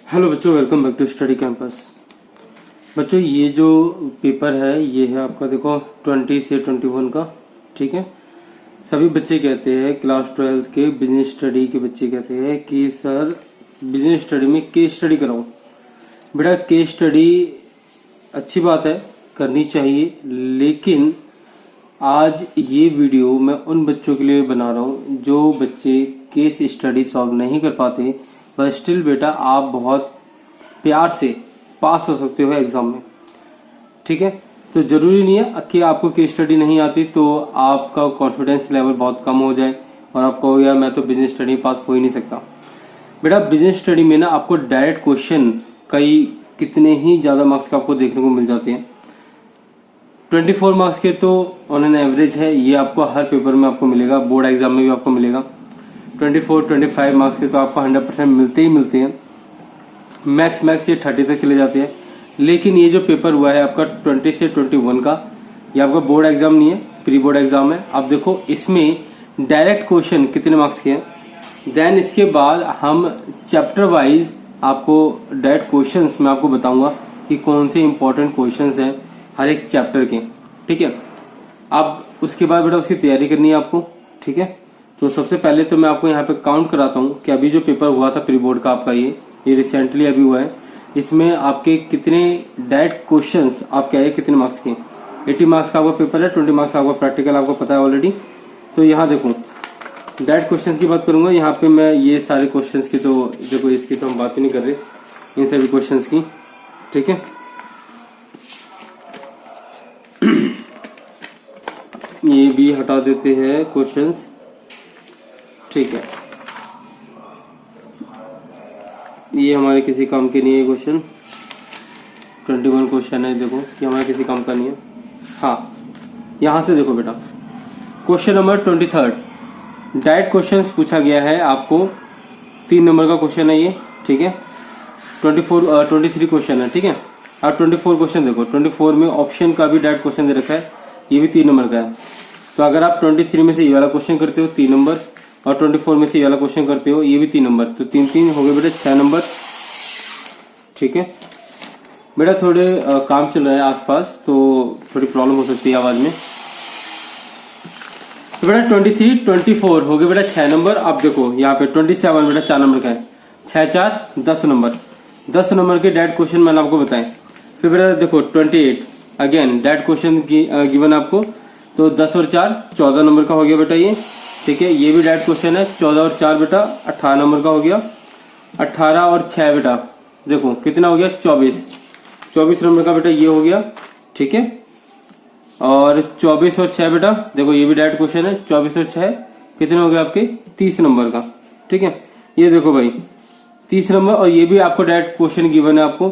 Hello बच्चों, welcome back to study campus. बच्चों, ये जो पेपर है ये है आपका, देखो 20 से 21 का। ठीक है, सभी बच्चे कहते हैं, क्लास 12 के बिजनेस स्टडी के बच्चे कहते हैं कि सर बिजनेस स्टडी में केस स्टडी कराओ। बेटा, केस स्टडी अच्छी बात है, करनी चाहिए, लेकिन आज ये वीडियो मैं उन बच्चों के लिए बना रहा हूँ जो बच्चे केस स्टडी सॉल्व नहीं कर पाते, पर स्टिल बेटा आप बहुत प्यार से पास हो सकते हो एग्जाम में। ठीक है, तो जरूरी नहीं है कि आपको केस स्टडी नहीं आती तो आपका कॉन्फिडेंस लेवल बहुत कम हो जाए और आप कहो यार मैं तो बिजनेस स्टडी पास हो ही नहीं सकता। बेटा, बिजनेस स्टडी में ना आपको डायरेक्ट क्वेश्चन कई कितने ही ज्यादा मार्क्स का आपको देखने को मिल जाते हैं। 24 मार्क्स के तो ऑन एन एवरेज है, ये आपको हर पेपर में आपको मिलेगा, बोर्ड एग्जाम में भी आपको मिलेगा। 24-25 मार्क्स के तो आपको 100% मिलते ही मिलते हैं। मैक्स ये 30 तक चले जाते हैं। लेकिन ये जो पेपर हुआ है आपका 20 से 21 का, ये आपका बोर्ड एग्जाम नहीं है, प्री बोर्ड एग्जाम है। अब देखो इसमें डायरेक्ट क्वेश्चन कितने मार्क्स के हैं, देन इसके बाद हम चैप्टर वाइज आपको डायरेक्ट क्वेश्चंस मैं आपको बताऊंगा कि कौन से इंपॉर्टेंट क्वेश्चंस हैं हर एक चैप्टर के। ठीक है, अब उसके बाद बेटा उसकी तैयारी करनी है आपको। ठीक है, तो सबसे पहले तो मैं आपको यहाँ पे काउंट कराता हूँ कि अभी जो पेपर हुआ था प्री बोर्ड का आपका, ये रिसेंटली अभी हुआ है, इसमें आपके कितने डायरेक्ट क्वेश्चंस आपके आए, कितने मार्क्स के। 80 मार्क्स का आपका पेपर है, 20 मार्क्स का आपका प्रैक्टिकल, आपको पता है ऑलरेडी। तो यहाँ देखो डायरेक्ट क्वेश्चन की बात करूंगा। यहाँ पे मैं ये सारे क्वेश्चन की तो देखो इसकी तो हम बात ही नहीं कर रहे, इन सभी क्वेश्चन की। ठीक है, ये भी हटा देते हैं क्वेश्चंस। ठीक है, ये हमारे किसी काम के नहीं है क्वेश्चन। 21 क्वेश्चन है, देखो ये हमारे किसी काम का नहीं है। हाँ, यहां से देखो बेटा, क्वेश्चन नंबर 23 डायरेक्ट क्वेश्चन पूछा गया है आपको, 3 नंबर का क्वेश्चन है ये। ठीक है, 23 क्वेश्चन है। ठीक है, अब 24 क्वेश्चन देखो, 24 में ऑप्शन का भी डायरेक्ट क्वेश्चन दे रखा है, ये भी 3 नंबर का है। तो अगर आप 23 में से ये वाला क्वेश्चन करते हो 3 नंबर, और 24 में से ये वाला क्वेश्चन करते हो ये भी 3 नंबर, तो 3 हो गए बेटा 6 नंबर। ठीक है बेटा, थोड़े काम चल रहा है आसपास तो थोड़ी प्रॉब्लम हो सकती है आवाज में। तो बेटा 23, 24 हो गए बेटा 6 नंबर। अब देखो यहाँ पे 27 बेटा 4 नंबर का है, 6-4 10 नंबर, 10 नंबर के डायरेक्ट क्वेश्चन मैंने आपको बताए। फिर बेटा देखो 28 अगेन डायरेक्ट क्वेश्चन गिवन आपको, तो 10 और 4 14 नंबर का हो गया बेटा ये। ठीक है, ये भी डायरेक्ट क्वेश्चन है, 14 और 4 बेटा 18 नंबर का हो गया। 18 और 6 बेटा देखो कितना हो गया, 24 नंबर का बेटा ये हो गया। ठीक है, और 24 और 6 बेटा देखो ये भी डायरेक्ट क्वेश्चन है, 24 और 6 कितने हो गए आपके, 30 नंबर का। ठीक है, ये देखो भाई 30 नंबर, और ये भी आपको डायरेक्ट क्वेश्चन गिवन है आपको,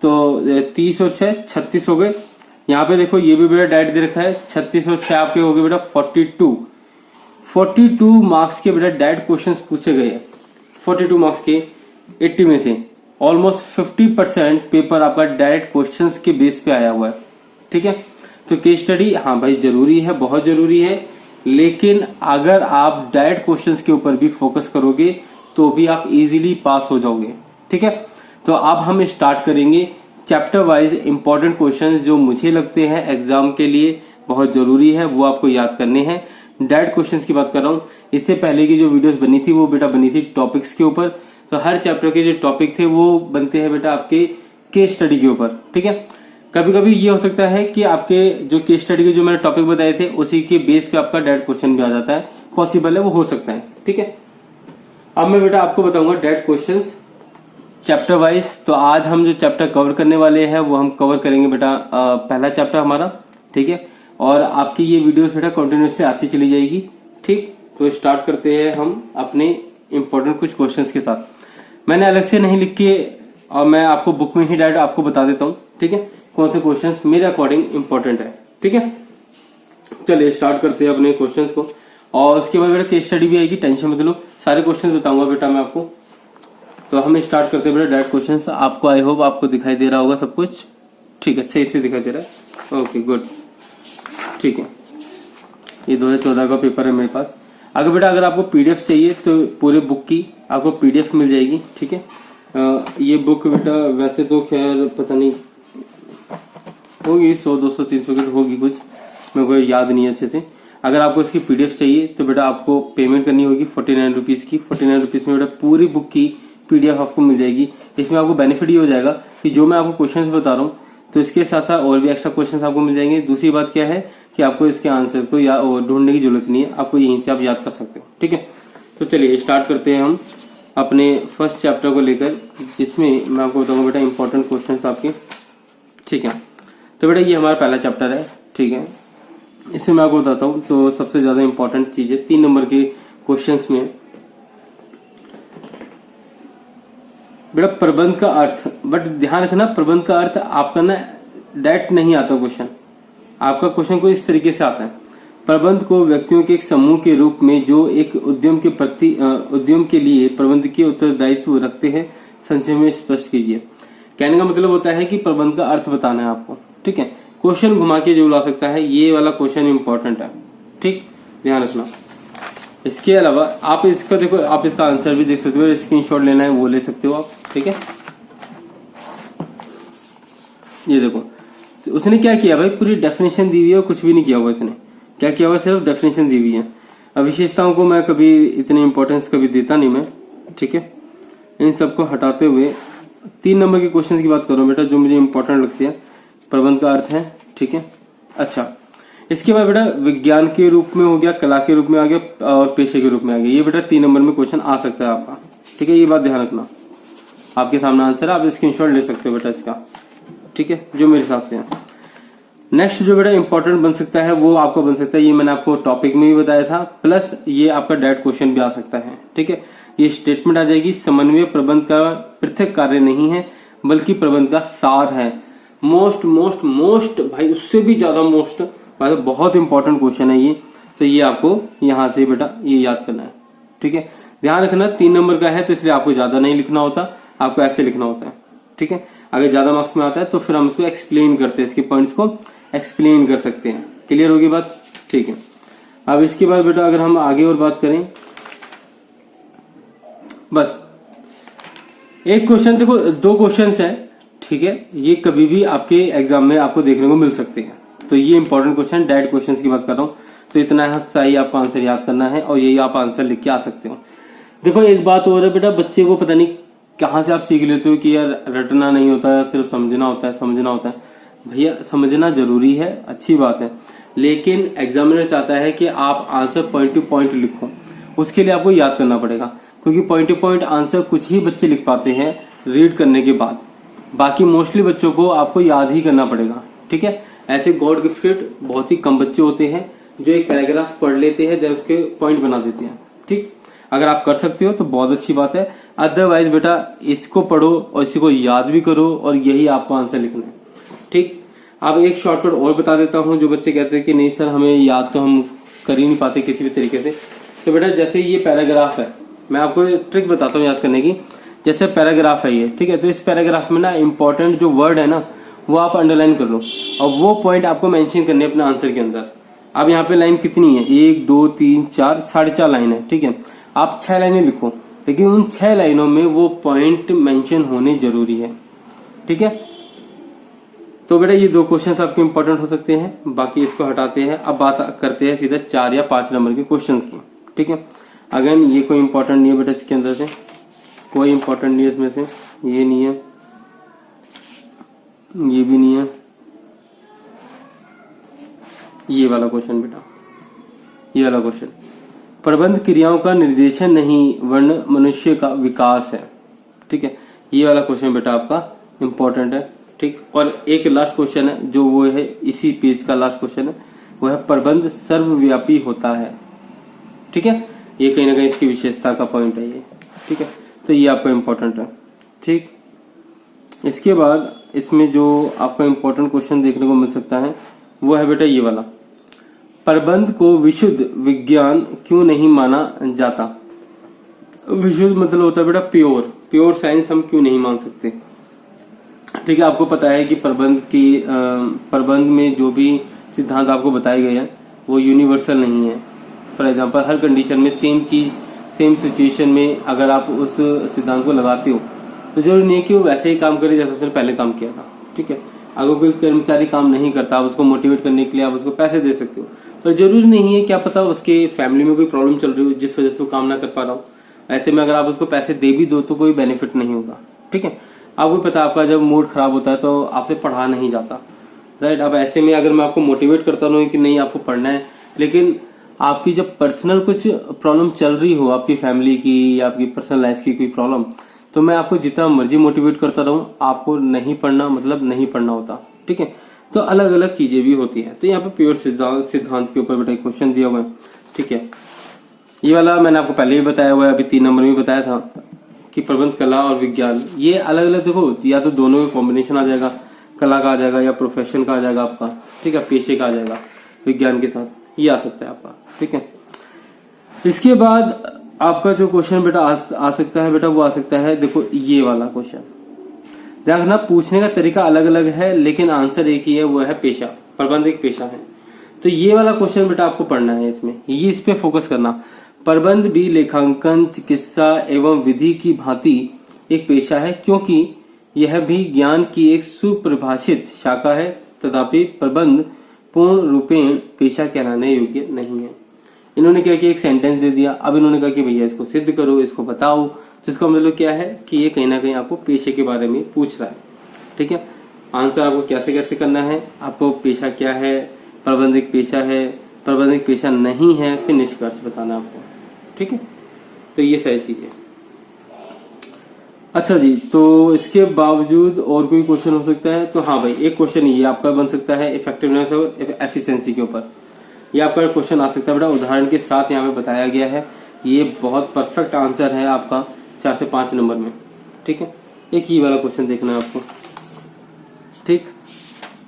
तो 30 और 6 36 हो गए। यहाँ पे देखो ये भी बेटा डायरेक्ट दे रखा है, 36 और 6 आपके हो गए बेटा 42 मार्क्स के बेटा डायरेक्ट क्वेश्चंस पूछे गए हैं। 42 मार्क्स के 80 में से ऑलमोस्ट 50% पेपर आपका डायरेक्ट क्वेश्चंस के बेस पे आया हुआ है। ठीक है, तो केस स्टडी हाँ भाई जरूरी है, बहुत जरूरी है, लेकिन अगर आप डायरेक्ट क्वेश्चंस के ऊपर भी फोकस करोगे तो भी आप इजीली पास हो जाओगे। ठीक है, तो अब हम स्टार्ट करेंगे चैप्टर वाइज इंपॉर्टेंट क्वेश्चंस जो मुझे लगते हैं एग्जाम के लिए बहुत जरूरी है, वो आपको याद करने हैं। डायरेक्ट क्वेश्चंस की बात कर रहा हूँ। इससे पहले की जो वीडियोस बनी थी वो बेटा बनी थी टॉपिक्स के ऊपर, तो हर चैप्टर के जो टॉपिक थे वो बनते हैं बेटा आपके केस स्टडी के ऊपर। ठीक है, कभी कभी ये हो सकता है कि आपके जो केस स्टडी के जो मैंने टॉपिक बताए थे उसी के बेस पे आपका डायरेक्ट क्वेश्चन भी आ जाता है, पॉसिबल है, वो हो सकता है। ठीक है, अब मैं बेटा आपको बताऊंगा डायरेक्ट क्वेश्चन चैप्टर वाइज। तो आज हम जो चैप्टर कवर करने वाले हैं वो हम कवर करेंगे बेटा पहला चैप्टर हमारा। ठीक है, और आपकी ये वीडियो बेटा कंटिन्यूसली आती चली जाएगी। ठीक, तो स्टार्ट करते हैं हम अपने इंपॉर्टेंट कुछ क्वेश्चंस के साथ। मैंने अलग से नहीं लिख के, और मैं आपको बुक में ही डायरेक्ट आपको बता देता हूँ। ठीक है, कौन से क्वेश्चंस मेरे अकॉर्डिंग इंपॉर्टेंट है। ठीक है, चलिए स्टार्ट करते हैं अपने क्वेश्चंस को, और उसके बाद बेटा केस स्टडी भी आएगी, टेंशन मत लो, सारे क्वेश्चंस बताऊंगा बेटा मैं आपको। तो हम स्टार्ट करते हैं बेटा डायरेक्ट क्वेश्चंस। आपको आई होप आपको दिखाई दे रहा होगा सब कुछ। ठीक है, सही से दिखाई दे रहा है, ओके गुड। ठीक है, ये 2014 का पेपर है मेरे पास। अगर बेटा अगर आपको पीडीएफ चाहिए तो पूरे बुक की आपको पीडीएफ मिल जाएगी। ठीक है, ये बुक बेटा वैसे तो खैर पता नहीं होगी 100 200 300 की तो होगी कुछ, मेरे को याद नहीं है अच्छे से। अगर आपको इसकी पीडीएफ चाहिए तो बेटा आपको पेमेंट करनी होगी 49 रुपीज़ की। 49 रुपीज़ में बेटा पूरी बुक की पीडीएफ आपको मिल जाएगी। इसमें आपको बेनिफिट ये हो जाएगा कि जो मैं आपको क्वेश्चंस बता रहा हूँ तो इसके साथ साथ और भी एक्स्ट्रा क्वेश्चंस आपको मिल जाएंगे। दूसरी बात क्या है कि आपको इसके आंसर्स को या ढूंढने की जरूरत नहीं है, आपको यहीं से आप याद कर सकते हो। ठीक है, तो चलिए स्टार्ट करते हैं हम अपने फर्स्ट चैप्टर को लेकर, जिसमें मैं आपको बताऊंगा बेटा इंपॉर्टेंट क्वेश्चंस आपके। ठीक है, तो बेटा ये हमारा पहला चैप्टर है। ठीक है, इसमें मैं आपको बताता हूँ। तो सबसे ज्यादा इंपॉर्टेंट चीज है 3 नंबर के क्वेश्चंस में बेटा प्रबंध का अर्थ। बट ध्यान रखना, प्रबंध का अर्थ आपका ना डायरेक्ट नहीं आता क्वेश्चन, आपका क्वेश्चन को इस तरीके से आता है। प्रबंध को व्यक्तियों के एक समूह के रूप में जो एक उद्यम के प्रति उद्यम के लिए प्रबंधकीय उत्तरदायित्व रखते हैं, संक्षेप में स्पष्ट कीजिए। कहने का मतलब होता है कि प्रबंध का अर्थ बताना है आपको। ठीक है, क्वेश्चन घुमा के जो ला सकता है, ये वाला क्वेश्चन इंपॉर्टेंट है। ठीक, ध्यान रखना। इसके अलावा आप इसका देखो, आप इसका आंसर भी देख सकते हो, स्क्रीनशॉट लेना है वो ले सकते हो आप। ठीक है, ये देखो तो उसने क्या किया भाई, पूरी डेफिनेशन दी हुई है, कुछ भी नहीं किया हुआ इसने। क्या किया हुआ, सिर्फ डेफिनेशन दी हुई है। अब विशेषताओं को मैं कभी इतनी इंपॉर्टेंस कभी देता नहीं मैं। ठीक है, इन सबको हटाते हुए 3 नंबर के क्वेश्चन की बात करूं बेटा, जो मुझे इंपॉर्टेंट लगती है। प्रबंध का अर्थ है। ठीक है, अच्छा इसके बाद बेटा विज्ञान के रूप में हो गया, कला के रूप में आ गया और पेशे के रूप में आ गया। ये बेटा 3 नंबर में क्वेश्चन आ सकता है आपका। ठीक है, ये बात ध्यान रखना। आपके सामने आंसर है, आप स्क्रीनशॉट ले सकते हो बेटा इसका। ठीक है, जो मेरे हिसाब से है। नेक्स्ट जो बेटा इंपॉर्टेंट बन सकता है वो आपको बन सकता है, ये मैंने आपको टॉपिक में भी बताया था, प्लस ये आपका डायरेक्ट क्वेश्चन भी आ सकता है। ठीक है, ये स्टेटमेंट आ जाएगी, समन्वय प्रबंध का पृथक कार्य नहीं है बल्कि प्रबंध का सार है। मोस्ट मोस्ट मोस्ट भाई, उससे भी ज्यादा मोस्ट भाई, बहुत इंपॉर्टेंट क्वेश्चन है ये। तो ये आपको यहाँ से बेटा ये याद करना है। ठीक है, ध्यान रखना 3 नंबर का है तो इसलिए आपको ज्यादा नहीं लिखना होता, आपको ऐसे लिखना होता है। ठीक है, अगर ज्यादा मार्क्स में आता है तो फिर हम इसको एक्सप्लेन करते हैं, इसके पॉइंट्स को एक्सप्लेन कर सकते हैं। क्लियर होगी बात? ठीक है, अब इसके बाद बेटा अगर हम आगे और बात करें, बस एक क्वेश्चन देखो, 2 क्वेश्चन है। ठीक है, ये कभी भी आपके एग्जाम में आपको देखने को मिल सकते हैं। तो ये इंपॉर्टेंट क्वेश्चन, डायरेक्ट क्वेश्चन की बात कर रहा हूँ। तो इतना सही आपको आंसर याद करना है और यही आप आंसर लिख के आ सकते हो। देखो एक बात और है बेटा, बच्चे को पता नहीं कहाँ से आप सीख लेते हो कि यार रटना नहीं होता है, सिर्फ समझना होता है, समझना होता है। भैया समझना जरूरी है, अच्छी बात है, लेकिन एग्जामिनर चाहता है कि आप आंसर पॉइंट टू पॉइंट लिखो। उसके लिए आपको याद करना पड़ेगा, क्योंकि पॉइंट टू पॉइंट आंसर कुछ ही बच्चे लिख पाते हैं रीड करने के बाद। बाकी मोस्टली बच्चों को आपको याद ही करना पड़ेगा। ठीक है, ऐसे गॉड गिफ्टेड बहुत ही कम बच्चे होते हैं जो एक पैराग्राफ पढ़ लेते हैं, देन उसके पॉइंट बना देते हैं। ठीक, अगर आप कर सकते हो तो बहुत अच्छी बात है, अदरवाइज बेटा इसको पढ़ो और इसी को याद भी करो और यही आपको आंसर लिखना है। ठीक, अब एक शॉर्टकट और बता देता हूं, जो बच्चे कहते हैं कि नहीं सर हमें याद तो हम कर ही नहीं पाते किसी भी तरीके से। तो बेटा जैसे ये पैराग्राफ है, मैं आपको ट्रिक बताता हूँ याद करने की। जैसे पैराग्राफ है ये, ठीक है, तो इस पैराग्राफ में ना इंपॉर्टेंट जो वर्ड है ना वो आप अंडरलाइन कर लो और वो पॉइंट आपको मेंशन करने अपने आंसर के अंदर। अब यहाँ पे लाइन कितनी है, 1 2 3 4 4.5 लाइन है। ठीक है, आप 6 लाइनें लिखो, लेकिन उन 6 लाइनों में वो पॉइंट मेंशन होने जरूरी है। ठीक है, तो बेटा ये 2 क्वेश्चन आपके इंपॉर्टेंट हो सकते हैं, बाकी इसको हटाते हैं। अब बात करते हैं सीधा 4 या 5 नंबर के क्वेश्चन की। ठीक है, अगेन ये कोई इंपॉर्टेंट नहीं है बेटा, इसके अंदर से कोई इंपॉर्टेंट नहीं है, इसमें से ये नहीं है, ये भी नहीं है, ये वाला क्वेश्चन बेटा, ये वाला क्वेश्चन प्रबंध क्रियाओं का निर्देशन नहीं वर्ण मनुष्य का विकास है। ठीक है, ये वाला क्वेश्चन बेटा आपका इंपॉर्टेंट है। ठीक, और एक लास्ट क्वेश्चन है जो वो है इसी पेज का लास्ट क्वेश्चन है, वो है प्रबंध सर्वव्यापी होता है। ठीक है, ये कहीं ना कहीं इसकी विशेषता का पॉइंट है ये। ठीक है, तो ये आपका इंपॉर्टेंट है। ठीक, इसके बाद इसमें जो आपका इंपॉर्टेंट क्वेश्चन देखने को मिल सकता है वो है बेटा ये वाला, प्रबंध को विशुद्ध विज्ञान क्यों नहीं माना जाता। विशुद्ध मतलब होता है बेटा प्योर, प्योर साइंस हम क्यों नहीं मान सकते। ठीक है, आपको पता है कि प्रबंध में जो भी सिद्धांत आपको बताए गए हैं वो यूनिवर्सल नहीं है। फॉर एग्जांपल हर कंडीशन में सेम चीज सेम सिचुएशन में अगर आप उस सिद्धांत को लगाते हो तो जरूरी नहीं है कि वो वैसे ही काम करे जैसे उसने पहले काम किया था, ठीक है। अगर कोई कर्मचारी काम नहीं करता, आप उसको मोटिवेट करने के लिए आप उसको पैसे दे सकते हो, पर जरूरी नहीं है, क्या पता उसके फैमिली में कोई प्रॉब्लम चल रही हो जिस वजह से वो काम ना कर पा रहा हो। ऐसे में अगर आप उसको पैसे दे भी दो तो कोई बेनिफिट नहीं होगा, ठीक है। आपको पता है आपका जब मूड खराब होता है तो आपसे पढ़ा नहीं जाता, राइट। अब ऐसे में अगर मैं आपको मोटिवेट करता रहूं कि नहीं आपको पढ़ना है, लेकिन आपकी जब पर्सनल कुछ प्रॉब्लम चल रही हो, आपकी फैमिली की या आपकी पर्सनल लाइफ की कोई प्रॉब्लम, तो मैं आपको जितना मर्जी मोटिवेट करता रहूं, आपको नहीं पढ़ना मतलब नहीं पढ़ना होता, ठीक है। तो अलग अलग चीजें भी होती है। तो यहाँ पे प्योर सिद्धांत के ऊपर बेटा एक क्वेश्चन दिया हुआ है, ठीक है। ये वाला मैंने आपको पहले भी बताया हुआ है, अभी 3 नंबर में बताया था कि प्रबंध कला और विज्ञान, ये अलग अलग देखो, या तो दोनों का कॉम्बिनेशन आ जाएगा, कला का आ जाएगा या प्रोफेशन का आ जाएगा आपका, ठीक है, पेशे का आ जाएगा विज्ञान के साथ, ये आ सकता है आपका, ठीक है। इसके बाद आपका जो क्वेश्चन बेटा आ सकता है बेटा, वो आ सकता है, देखो ये वाला क्वेश्चन ध्यान रखना, पूछने का तरीका अलग अलग है लेकिन आंसर एक ही है, वो है पेशा, प्रबंध एक पेशा है। तो ये वाला क्वेश्चन बेटा आपको पढ़ना है, इसमें ये इस पे फोकस करना। प्रबंध भी लेखांकन, चिकित्सा एवं विधि की भांति एक पेशा है, क्योंकि यह भी ज्ञान की एक सुपरिभाषित शाखा है, तथापि प्रबंध पूर्ण रूपेण पेशा कहलाने योग्य नहीं है। इन्होंने क्या किया, एक सेंटेंस दे दिया, अब इन्होंने कहा कि भैया इसको सिद्ध करो, इसको बताओ। तो इसका मतलब क्या है कि ये कहीं ना कहीं आपको पेशे के बारे में पूछ रहा है, ठीक है। आंसर आपको कैसे कैसे करना है, आपको पेशा क्या है, प्रबंध एक पेशा है, प्रबंध एक पेशा नहीं है, फिर निष्कर्ष बताना आपको, ठीक है। तो ये सारी चीजें। अच्छा जी, तो इसके बावजूद और कोई क्वेश्चन हो सकता है, तो हाँ भाई एक क्वेश्चन ये आपका बन सकता है इफेक्टिवनेस और एफिशिएंसी के ऊपर, ये आपका क्वेश्चन आ सकता है बेटा, उदाहरण के साथ यहाँ पे बताया गया है। ये बहुत परफेक्ट आंसर है आपका 4 से 5 नंबर में, ठीक है। एक ही वाला क्वेश्चन देखना है आपको, ठीक।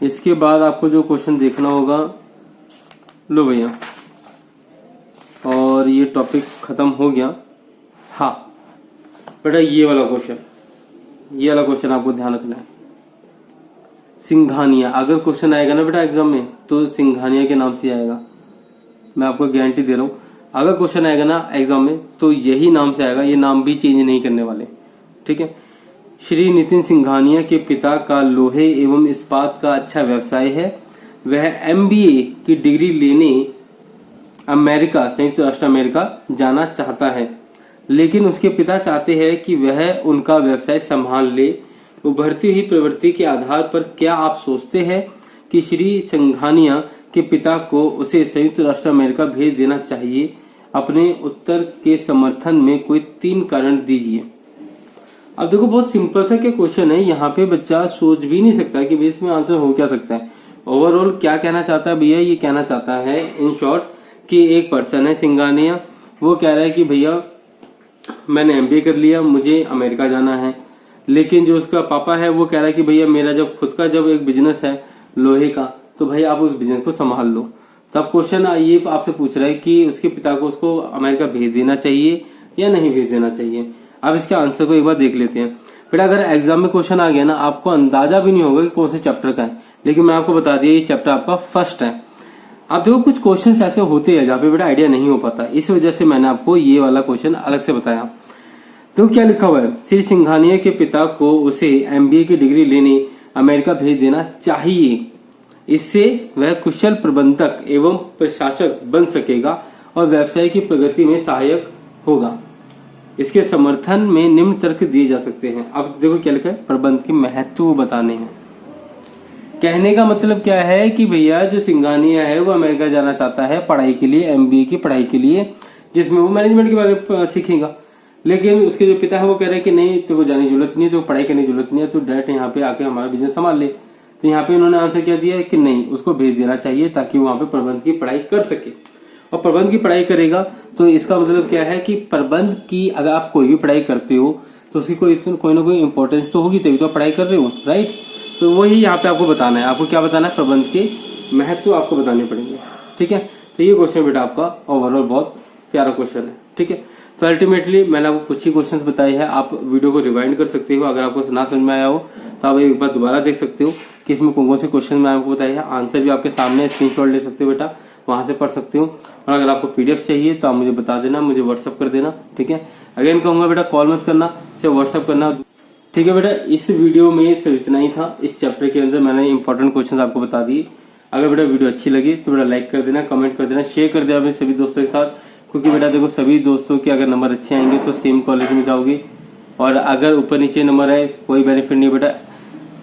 इसके बाद आपको जो क्वेश्चन देखना होगा, लो भैया, और ये टॉपिक खत्म हो गया। हाँ बेटा ये वाला क्वेश्चन आपको ध्यान रखना है। सिंघानिया, अगर क्वेश्चन आएगा ना बेटा एग्जाम में तो सिंघानिया के नाम से आएगा, मैं आपको गारंटी दे रहा हूं। अगर क्वेश्चन आएगा ना एग्जाम में तो यही नाम से आएगा, ये नाम भी चेंज नहीं करने वाले, ठीक है। श्री नितिन सिंघानिया के पिता का लोहे एवं इस्पात का अच्छा व्यवसाय है। वह MBA की डिग्री लेने अमेरिका, संयुक्त राष्ट्र अमेरिका जाना चाहता है, लेकिन उसके पिता चाहते हैं कि वह उनका व्यवसाय संभाल ले। उभरती हुई प्रवृत्ति के आधार पर क्या आप सोचते हैं कि श्री सिंघानिया के पिता को उसे संयुक्त राष्ट्र अमेरिका भेज देना चाहिए? अपने उत्तर के समर्थन में कोई 3 कारण दीजिए। अब देखो बहुत सिंपल सा क्या क्वेश्चन है, यहाँ पे बच्चा सोच भी नहीं सकता कि भैया इसमें आंसर हो क्या सकता है। ओवरऑल क्या कहना चाहता है भैया, ये कहना चाहता है इन शॉर्ट कि एक पर्सन है सिंघानिया, वो कह रहा है कि भैया मैंने MBA कर लिया, मुझे अमेरिका जाना है, लेकिन जो उसका पापा है वो कह रहा है कि भैया मेरा जब खुद का जब एक बिजनेस है लोहे का, तो भाई आप उस बिजनेस को संभाल लो। तब क्वेश्चन ये आपसे पूछ रहा है कि उसके पिता को उसको अमेरिका भेज देना चाहिए या नहीं भेज देना चाहिए। अब इसके आंसर को एक बार देख लेते हैं बेटा। अगर एग्जाम में क्वेश्चन आ गया ना, आपको अंदाजा भी नहीं होगा कि कौन से चैप्टर का है, लेकिन मैं आपको बता दिया ये चैप्टर आपका फर्स्ट है। अब देखो कुछ क्वेश्चन ऐसे होते हैं जहाँ पे बेटा आइडिया नहीं हो पाता, इस वजह से मैंने आपको ये वाला क्वेश्चन अलग से बताया। तो क्या लिखा हुआ है, श्री सिंघानिया के पिता को उसे MBA की डिग्री लेने अमेरिका भेज देना चाहिए, इससे वह कुशल प्रबंधक एवं प्रशासक बन सकेगा और व्यवसाय की प्रगति में सहायक होगा। इसके समर्थन में निम्न तर्क दिए जा सकते हैं। अब देखो क्या लिखा है, प्रबंध के महत्व बताने हैं। कहने का मतलब क्या है कि भैया जो सिंघानिया है वो अमेरिका जाना चाहता है पढ़ाई के लिए, MBA की पढ़ाई के लिए, जिसमें वो मैनेजमेंट के बारे में सीखेगा, लेकिन उसके जो पिता है वो कह रहे हैं कि नहीं तेरे को जाने की जरूरत नहीं है, तो पढ़ाई करने की जरूरत नहीं है, तो डायरेक्ट यहाँ पे आके हमारा बिजनेस संभाल ले। तो यहाँ पे इन्होंने आंसर क्या दिया कि नहीं, उसको भेज देना चाहिए ताकि वो वहां पे प्रबंध की पढ़ाई कर सके। और प्रबंध की पढ़ाई करेगा तो इसका मतलब क्या है कि प्रबंध की अगर आप कोई भी पढ़ाई करते हो तो उसकी कोई ना कोई इंपॉर्टेंस तो होगी, तभी तो आप पढ़ाई कर रहे हो, राइट। तो वही यहाँ पे आपको बताना है, आपको क्या बताना है, प्रबंध के महत्व आपको बताने पड़ेंगे, ठीक है। तो ये क्वेश्चन बेटा आपका ओवरऑल बहुत प्यारा क्वेश्चन है, ठीक है। तो अल्टीमेटली मैंने आपको कुछ ही क्वेश्चंस बताए हैं, आप वीडियो को रिवाइंड कर सकते हो। अगर आपको ना समझ में आया हो तो आप एक बार दोबारा देख सकते हो कि इसमें कौन कौन से क्वेश्चन मैं आपको बताया है। आंसर भी आपके सामने स्क्रीनशॉट ले सकते हो बेटा, वहां से पढ़ सकते हो। और अगर आपको PDF चाहिए तो आप मुझे बता देना, मुझे व्हाट्सअप कर देना, ठीक है। अगेन कहूंगा बेटा कॉल मत करना, सिर्फ व्हाट्सअप करना। ठीक है बेटा, इस वीडियो में सिर्फ इतना ही था। इस चैप्टर के अंदर मैंने इंपॉर्टेंट क्वेश्चन आपको बता दिए। अगर बेटा वीडियो अच्छी लगी तो बेटा लाइक कर देना, कमेंट कर देना, शेयर कर देना अपने सभी दोस्तों के साथ, क्योंकि बेटा देखो सभी दोस्तों के अगर नंबर अच्छे आएंगे तो सेम कॉलेज में जाओगे, और अगर ऊपर नीचे नंबर आए कोई बेनिफिट नहीं बेटा।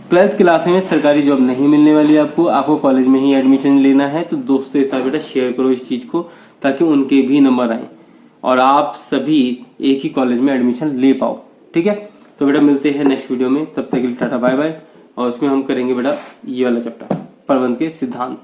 12th क्लास में सरकारी जॉब नहीं मिलने वाली आपको कॉलेज में ही एडमिशन लेना है। तो दोस्तों के साथ बेटा शेयर करो इस चीज को, ताकि उनके भी नंबर आए और आप सभी एक ही कॉलेज में एडमिशन ले पाओ। ठीक है, तो बेटा मिलते हैं नेक्स्ट वीडियो में, तब तक के लिए टाटा बाय बाय। और उसमें हम करेंगे बेटा ये वाला चैप्टर, प्रबंध के सिद्धांत।